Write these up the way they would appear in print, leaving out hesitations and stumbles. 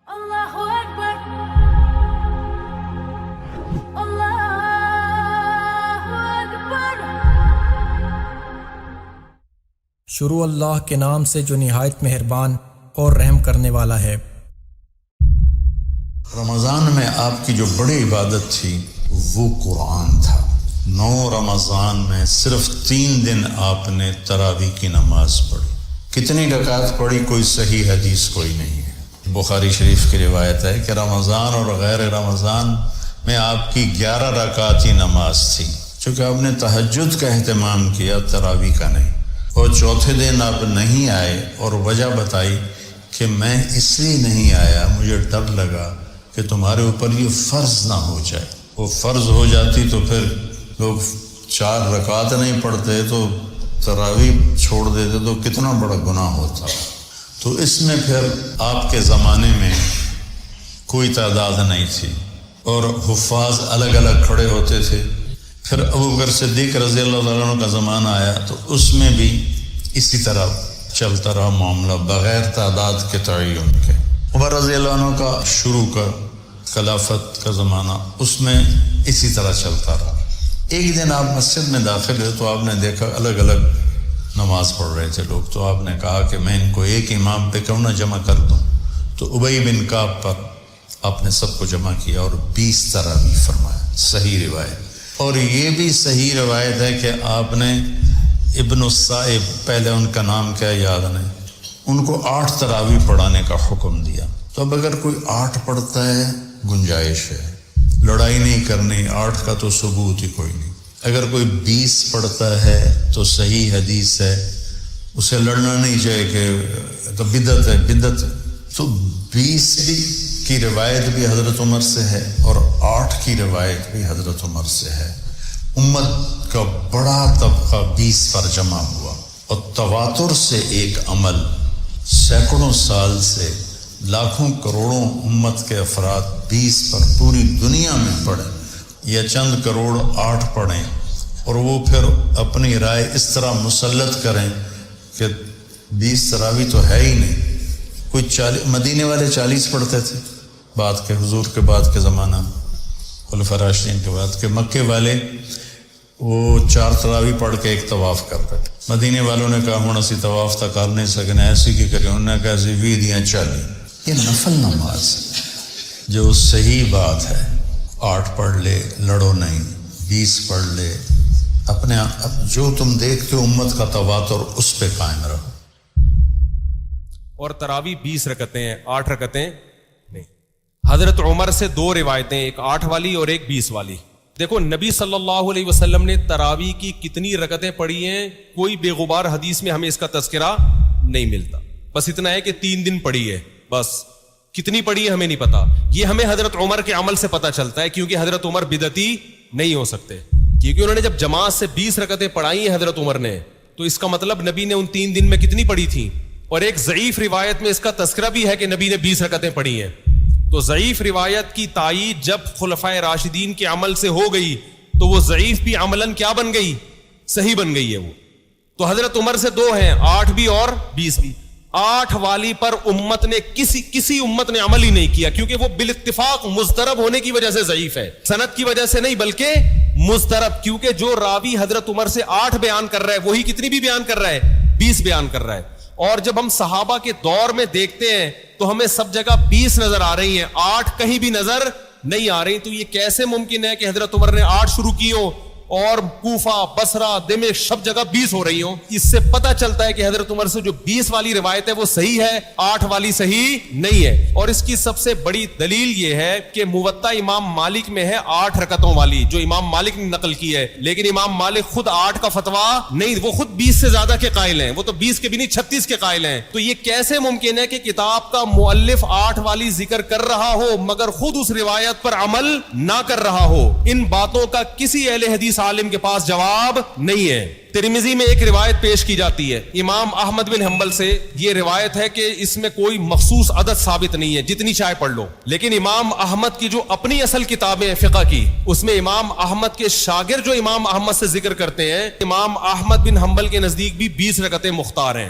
Allahu Akbar, Allahu Akbar. شروع اللہ کے نام سے جو نہایت مہربان اور رحم کرنے والا ہے۔ رمضان میں آپ کی جو بڑی عبادت تھی وہ قرآن تھا۔ 9 رمضان میں صرف 3 دن آپ نے تراویح کی نماز پڑھی۔ کتنی رکعت پڑھی کوئی صحیح حدیث کوئی نہیں ہے۔ بخاری شریف کی روایت ہے کہ رمضان اور غیر رمضان میں آپ کی 11 رکعت ہی نماز تھی، چونکہ آپ نے تہجد کا اہتمام کیا، تراویح کا نہیں۔ اور چوتھے دن آپ نہیں آئے اور وجہ بتائی کہ میں اس لیے نہیں آیا، مجھے ڈر لگا کہ تمہارے اوپر یہ فرض نہ ہو جائے۔ وہ فرض ہو جاتی تو پھر لوگ 4 رکعت نہیں پڑھتے تو تراویح چھوڑ دیتے تو کتنا بڑا گناہ ہوتا۔ تو اس میں پھر آپ کے زمانے میں کوئی تعداد نہیں تھی اور حفاظ الگ الگ کھڑے ہوتے تھے۔ پھر ابوبکر صدیق رضی اللہ عنہ کا زمانہ آیا تو اس میں بھی اسی طرح چلتا رہا معاملہ بغیر تعداد کے تعین کے۔ عمر رضی اللہ عنہ کا شروع کا خلافت کا زمانہ، اس میں اسی طرح چلتا رہا۔ ایک دن آپ مسجد میں داخل ہوئے تو آپ نے دیکھا الگ الگ نماز پڑھ رہے تھے لوگ، تو آپ نے کہا کہ میں ان کو ایک امام پہ کیوں نہ جمع کر دوں۔ تو ابی بن کعب پر آپ نے سب کو جمع کیا اور 20 تراویح فرمایا۔ صحیح روایت۔ اور یہ بھی صحیح روایت ہے کہ آپ نے ابن الصائب، پہلے ان کا نام کیا یاد نہیں، ان کو 8 تراویح پڑھانے کا حکم دیا۔ تو اب اگر کوئی 8 پڑھتا ہے گنجائش ہے، لڑائی نہیں کرنی، 8 کا تو ثبوت ہی کوئی نہیں۔ اگر کوئی 20 پڑھتا ہے تو صحیح حدیث ہے، اسے لڑنا نہیں چاہیے کہ تو بدعت ہے، بدعت ہے۔ تو 20 کی روایت بھی حضرت عمر سے ہے اور 8 کی روایت بھی حضرت عمر سے ہے۔ امت کا بڑا طبقہ 20 پر جمع ہوا اور تواتر سے ایک عمل سینکڑوں سال سے لاکھوں کروڑوں امت کے افراد 20 پر پوری دنیا میں پڑھیں یا چند کروڑ 8 پڑھیں اور وہ پھر اپنی رائے اس طرح مسلط کریں کہ 20 تراویح تو ہے ہی نہیں۔ کوئی 40 مدینے والے 40 پڑھتے تھے بعد کے حضور کے بعد کے زمانہ میں، خلفاء راشدین کے بعد کے۔ مکے والے وہ 4 تراویح پڑھ کے ایک طواف کرتے تھے۔ مدینے والوں نے کہا ہوں اسی طواف تک کر نہیں سکنے، ایسی کی کریں، انہوں نے کہا ایسی 20 دیاں 40۔ یہ نفل نماز ہے۔ جو صحیح بات ہے 8 پڑھ لے، لڑو نہیں، 20 پڑھ لے، اپنے جو تم دیکھتے ہو امت کا تواتر اس پہ قائم رہو۔ اور تراویح 20 رکعتیں ہیں، 8 رکعتیں نہیں۔ حضرت عمر سے 2 روایتیں، ایک 8 والی اور ایک 20 والی۔ دیکھو نبی صلی اللہ علیہ وسلم نے تراویح کی کتنی رکعتیں پڑھی ہیں، کوئی بے غبار حدیث میں ہمیں اس کا تذکرہ نہیں ملتا۔ بس اتنا ہے کہ 3 دن پڑھی ہے، بس کتنی پڑھی ہے ہمیں نہیں پتا۔ یہ ہمیں حضرت عمر کے عمل سے پتا چلتا ہے، کیونکہ حضرت عمر بدعتی نہیں ہو سکتے، کیونکہ انہوں نے جب جماعت سے 20 رکعتیں پڑھائی ہیں حضرت عمر نے، تو اس کا مطلب نبی نے ان 3 دن میں کتنی پڑھی تھی۔ اور ایک ضعیف روایت میں اس کا تذکرہ بھی ہے کہ نبی نے 20 رکعتیں پڑھی ہیں۔ تو ضعیف روایت کی تائید جب خلفائے راشدین کے عمل سے ہو گئی تو وہ ضعیف بھی عملاً کیا بن گئی، صحیح بن گئی ہے وہ۔ تو حضرت عمر سے 2 ہیں، 8 بھی اور 20 بھی۔ 8 والی پر امت نے کسی امت نے عمل ہی نہیں کیا، کیونکہ وہ بالاتفاق مضطرب ہونے کی وجہ سے ضعیف ہے، سند کی وجہ سے نہیں بلکہ مضطرب، کیونکہ جو راوی حضرت عمر سے 8 بیان کر رہا ہے وہی کتنی بھی بیان کر رہا ہے، 20 بیان کر رہا ہے۔ اور جب ہم صحابہ کے دور میں دیکھتے ہیں تو ہمیں سب جگہ 20 نظر آ رہی ہیں، 8 کہیں بھی نظر نہیں آ رہی۔ تو یہ کیسے ممکن ہے کہ حضرت عمر نے 8 شروع کی ہو اور کوفہ، بصرہ، دمشق سب جگہ 20 ہو رہی ہوں؟ اس سے پتہ چلتا ہے کہ حضرت عمر سے جو 20 والی روایت ہے وہ صحیح ہے، 8 والی صحیح نہیں ہے۔ اور اس کی سب سے بڑی دلیل یہ ہے کہ موطا امام مالک میں ہے 8 رکعتوں والی، جو امام مالک نے نقل کی ہے، لیکن امام مالک خود 8 کا فتویٰ نہیں، وہ خود 20 سے زیادہ کے قائل ہیں، وہ تو 20 کے بھی نہیں 36 کے قائل ہیں۔ تو یہ کیسے ممکن ہے کہ کتاب کا مؤلف 8 والی ذکر کر رہا ہو مگر خود اس روایت پر عمل نہ کر رہا ہو؟ ان باتوں کا کسی اہل حدیث عالم کے پاس جواب نہیں ہے۔ ترمذی میں ایک روایت پیش کی جاتی ہے امام احمد بن حنبل سے، یہ روایت ہے کہ اس میں کوئی مخصوص عدد ثابت نہیں ہے، جتنی چاہے پڑھ لو، لیکن امام احمد کی جو اپنی اصل کتابیں ہیں فقہ کی، اس میں امام احمد کے شاگرد جو امام احمد سے ذکر کرتے ہیں، امام احمد بن حنبل کے نزدیک بھی 20 رکعتیں مختار ہیں۔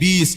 20।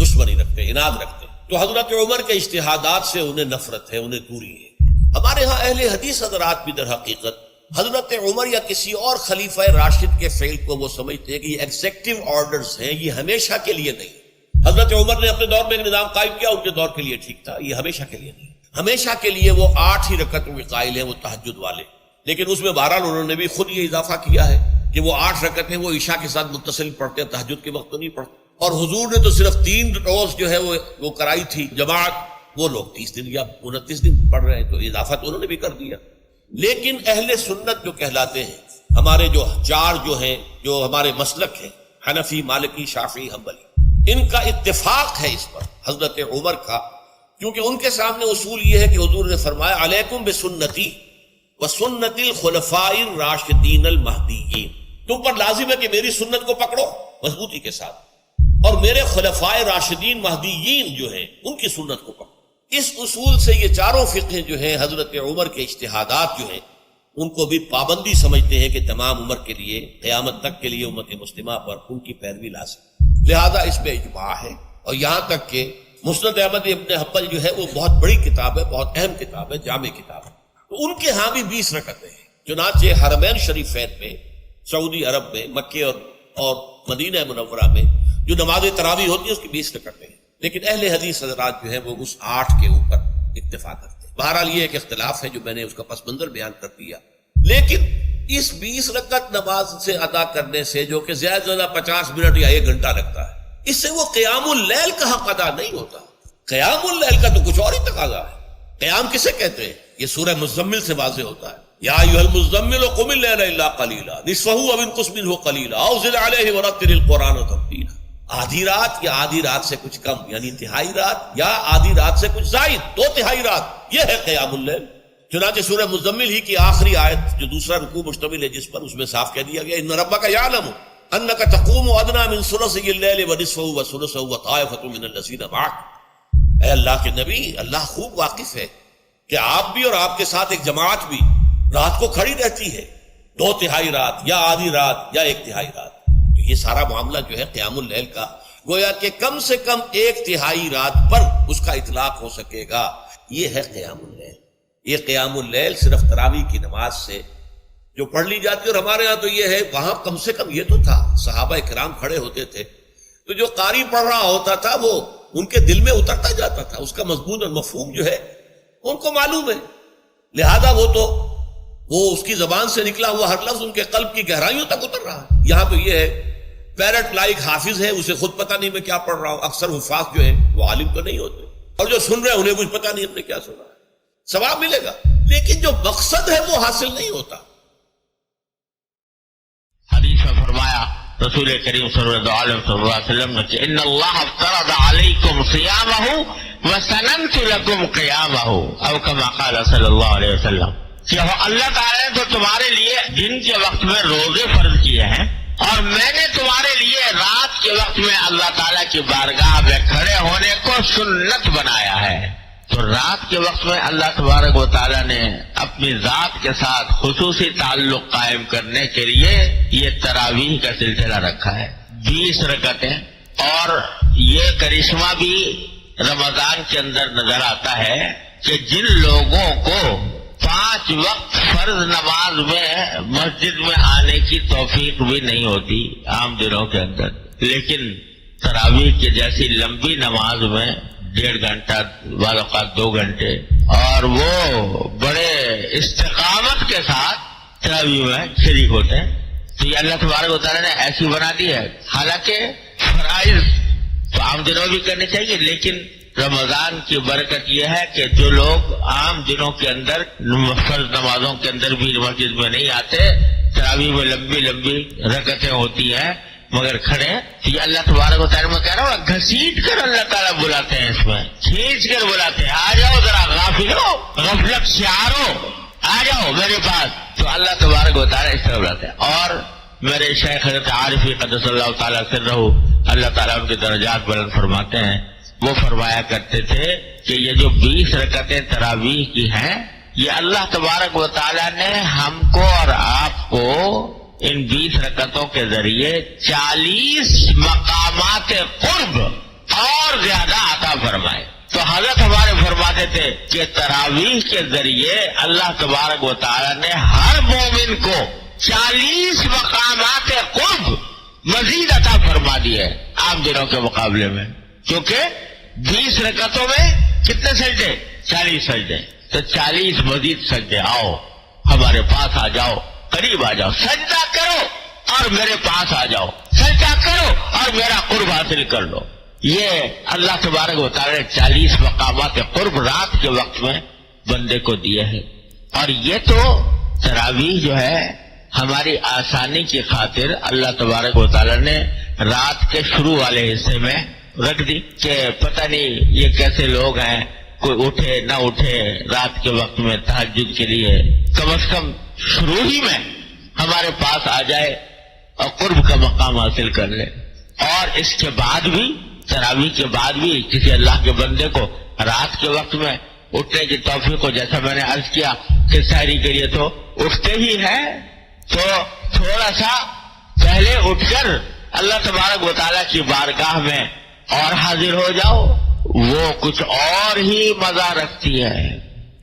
دشمنی رکھتے ہیں، اناد رکھتے ہیں. تو حضرت عمر کے اجتہادات سے انہیں نفرت ہے، انہیں دوری ہے. ہمارے ہاں اہل حدیث حضرات بھی در حقیقت حضرت عمر یا کسی اور خلیفہ راشد کے فعل کو وہ سمجھتے ہیں کہ یہ ایگزیکٹو آرڈرز ہیں، یہ ہمیشہ کے لیے نہیں. حضرت عمر نے اپنے دور میں ایک نظام قائم کیا، ان کے دور کے لیے ٹھیک تھا، یہ ہمیشہ کے لیے نہیں. ہمیشہ کے لیے وہ 8 ہی رکعتوں کے قائل ہیں، وہ تہجد والے. لیکن اس میں بہرحال انہوں نے بھی خود یہ اضافہ کیا ہے کہ وہ 8 رکعتیں وہ عشاء کے ساتھ متصل پڑھتے ہیں، تہجد کے وقت تو نہیں پڑھتے. اور حضور نے تو صرف 3 روز جو ہے وہ کرائی تھی جماعت، وہ لوگ 30 دن یا 29 دن پڑھ رہے ہیں، تو اضافہ تو انہوں نے بھی کر دیا. لیکن اہل سنت جو کہلاتے ہیں، ہمارے جو 4 جو ہیں، جو ہمارے مسلک ہیں، حنفی، مالکی، شافعی، حنبلی، ان کا اتفاق ہے اس پر حضرت عمر کا، کیونکہ ان کے سامنے اصول یہ ہے کہ حضور نے فرمایا علیکم بسنتی وسنت الخلفاء الراشدین المہدیین، تم پر لازم ہے کہ میری سنت کو پکڑو مضبوطی کے ساتھ، اور میرے خلفاء راشدین مہدیین جو ہیں ان کی سنت کو پکڑو. اس اصول سے یہ 4 فقہ جو ہیں حضرت عمر کے اجتہادات جو ہیں ان کو بھی پابندی سمجھتے ہیں کہ تمام عمر کے لیے قیامت تک کے لیے امت مسلمہ پر ان کی پیروی لازم. لہذا اس پہ اجماع ہے. اور یہاں تک کہ مسند احمد ابن حنبل جو ہے وہ بہت بڑی کتاب ہے، بہت اہم کتاب ہے، جامع کتاب ہے. تو ان کے ہاں بھی 20 رکعتیں ہیں. چنانچہ حرمین شریفین میں، سعودی عرب میں، مکے اور مدینہ منورہ میں جو نماز تراویح ہوتی ہے اس کی 20 رکعتیں ہیں. لیکن اہل حدیث حضرات جو ہیں وہ اس 8 کے اوپر اکتفا کرتے ہیں. بہرحال یہ ایک اختلاف ہے جو میں نے اس کا پس منظر بیان کر دیا. لیکن اس 20 رکعت نماز سے ادا کرنے سے جو کہ زیادہ سے زیادہ 50 منٹ یا 1 گھنٹہ لگتا ہے، اس سے وہ قیام اللیل کا حق ادا نہیں ہوتا. قیام اللیل کا تو کچھ اور ہی تقاضا ہے. قیام کسے کہتے ہیں؟ یہ سورہ مزمل سے واضح ہوتا ہے. یا ایھا المزمل قم اللیل الا قلیلا نصفہ او انقص منہ قلیلا او زد علیہ ورتل القرآن ترتیلا. آدھی رات یا آدھی رات سے کچھ کم، یعنی تہائی رات، یا آدھی رات سے کچھ زائد، 2/3 رات، یہ ہے قیام اللیل. چنانچہ سورہ مزمل ہی کی آخری آیت جو دوسرا رکوع مشتمل ہے جس پر، اس میں صاف کہہ دیا گیا ان ربک یعلم انک تقوم ادنی من ثلثی اللیل ونصفہ وثلثہ وطائفۃ من الذین معک. اے اللہ کے نبی، اللہ خوب واقف ہے کہ آپ بھی اور آپ کے ساتھ ایک جماعت بھی رات کو کھڑی رہتی ہے، 2/3 رات یا آدھی رات یا 1/3 رات. تو یہ سارا معاملہ جو ہے قیام اللیل کا، گویا کہ کم سے کم 1/3 رات پر اس کا اطلاق ہو سکے گا. یہ ہے قیام اللیل. یہ قیام اللیل صرف تراویح کی نماز سے جو پڑھ لی جاتی ہے. اور ہمارے ہاں تو یہ ہے، وہاں کم سے کم یہ تو تھا، صحابہ کرام کھڑے ہوتے تھے تو جو قاری پڑھ رہا ہوتا تھا وہ ان کے دل میں اترتا جاتا تھا، اس کا مضمون اور مفہوم جو ہے ان کو معلوم ہے. لہذا وہ اس کی زبان سے نکلا ہوا ہر لفظ ان کے قلب کی گہرائیوں تک اتر رہا ہے. یہاں تو یہ ہے پیرٹ لائک حافظ ہے، اسے خود پتہ نہیں میں کیا پڑھ رہا ہوں. اکثر حفاظ جو ہیں وہ عالم تو نہیں ہوتے، اور جو سن رہے ہیں انہیں کچھ پتہ نہیں ہم نے کیا سنا ہے. ثواب ملے گا لیکن جو مقصد ہے وہ حاصل نہیں ہوتا. حدیث میں فرمایا رسول کریم صلی اللہ علیہ وسلم نے کہ ان اللہ افترض علیکم صیامہ وسننت لکم قیامہ، او کما قال صلی اللہ علیہ وسلم، کہ اللہ تعالیٰ نے تو تمہارے لیے دن کے وقت میں روزے فرض کیے ہیں، اور میں نے تمہارے لیے رات کے وقت میں اللہ تعالیٰ کی بارگاہ میں کھڑے ہونے کو سنت بنایا ہے. تو رات کے وقت میں اللہ تبارک و تعالیٰ نے اپنی ذات کے ساتھ خصوصی تعلق قائم کرنے کے لیے یہ تراویح کا سلسلہ رکھا ہے، 20 رکعتیں. اور یہ کرشمہ بھی رمضان کے اندر نظر آتا ہے کہ جن لوگوں کو 5 وقت فرض نماز میں مسجد میں آنے کی توفیق بھی نہیں ہوتی عام دنوں کے اندر، لیکن تراویح کی جیسی لمبی نماز میں 1.5 گھنٹہ، بعض اوقات 2 گھنٹے، اور وہ بڑے استقامت کے ساتھ تراویح میں شریک ہوتے ہیں. تو یہ اللہ تبارک و تعالیٰ نے ایسی بنا دی ہے. حالانکہ فرائض تو عام دنوں بھی کرنے چاہیے، لیکن رمضان کی برکت یہ ہے کہ جو لوگ عام دنوں کے اندر فرض نمازوں کے اندر بھی مسجد میں نہیں آتے، تراویح میں لمبی لمبی رکعتیں ہوتی ہیں مگر کھڑے، تو یہ اللہ تبارک و تعالیٰ میں کہہ رہا ہوں گھسیٹ کر اللہ تعالیٰ بلاتے ہیں، اس میں کھینچ کر بلاتے ہیں، آ جاؤ ذرا غافلو، غفلت شعارو، آ جاؤ میرے پاس. تو اللہ تبارک و تعالیٰ اس طرح بلاتے ہیں. اور میرے شیخ حضرت عارفی قدس اللہ تعالیٰ سرہ، اللہ تعالیٰ ان کے درجات بلند فرماتے ہیں، وہ فرمایا کرتے تھے کہ یہ جو 20 رکعتیں تراویح کی ہیں، یہ اللہ تبارک و تعالیٰ نے ہم کو اور آپ کو ان 20 رکعتوں کے ذریعے 40 مقامات قرب اور زیادہ عطا فرمائے. تو حضرت ہمارے فرماتے تھے کہ تراویح کے ذریعے اللہ تبارک و تعالیٰ نے ہر مومن کو 40 مقامات قرب مزید عطا فرما دی ہے عام دنوں کے مقابلے میں. کیونکہ 20 رکعتوں میں کتنے سجدے؟ 40 سجدے. تو 40 مزید سجدے. آؤ ہمارے پاس آ جاؤ, قریب آ جاؤ, سجدہ کرو اور میرے پاس آ جاؤ, سجدہ کرو اور میرا قرب حاصل کر لو. یہ اللہ تبارک و تعالیٰ نے 40 مقامات قرب رات کے وقت میں بندے کو دیے ہیں. اور یہ تو تراویح جو ہے ہماری آسانی کی خاطر اللہ تبارک و تعالیٰ نے رات کے شروع والے حصے میں رکھ دی کہ پتہ نہیں یہ کیسے لوگ ہیں, کوئی اٹھے نہ اٹھے رات کے وقت میں تہجد کے لیے, کم از کم شروع ہی میں ہمارے پاس آ جائے اور قرب کا مقام حاصل کر لے. اور اس کے بعد بھی تراویح کے بعد بھی کسی اللہ کے بندے کو رات کے وقت میں اٹھنے کی توفیق کو, جیسا میں نے عرض کیا کہ سحری کے لیے تو اٹھتے ہی ہے, تو تھوڑا سا پہلے اٹھ کر اللہ تبارک و تعالیٰ کی بارگاہ میں اور حاضر ہو جاؤ. وہ کچھ اور ہی مزہ رکھتی ہے,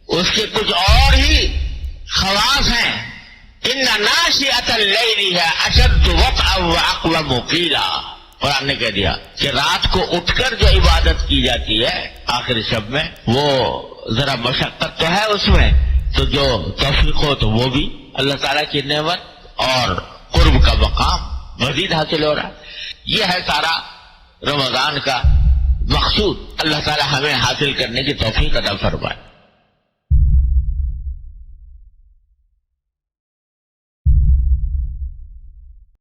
اس کے کچھ اور ہی خواص ہیں. ان ناشئۃ اللیل ہے اشد وطئا واقوم قیلا. قرآن نے کہہ دیا کہ رات کو اٹھ کر جو عبادت کی جاتی ہے آخر شب میں, وہ ذرا مشقت تو ہے اس میں, تو جو توفیق ہو تو وہ بھی اللہ تعالیٰ کی نعمت اور قرب کا مقام مزید حاصل ہو رہا. یہ ہے سارا رمضان کا مقصود. اللہ تعالیٰ ہمیں حاصل کرنے کی توفیق عطا فرمائے.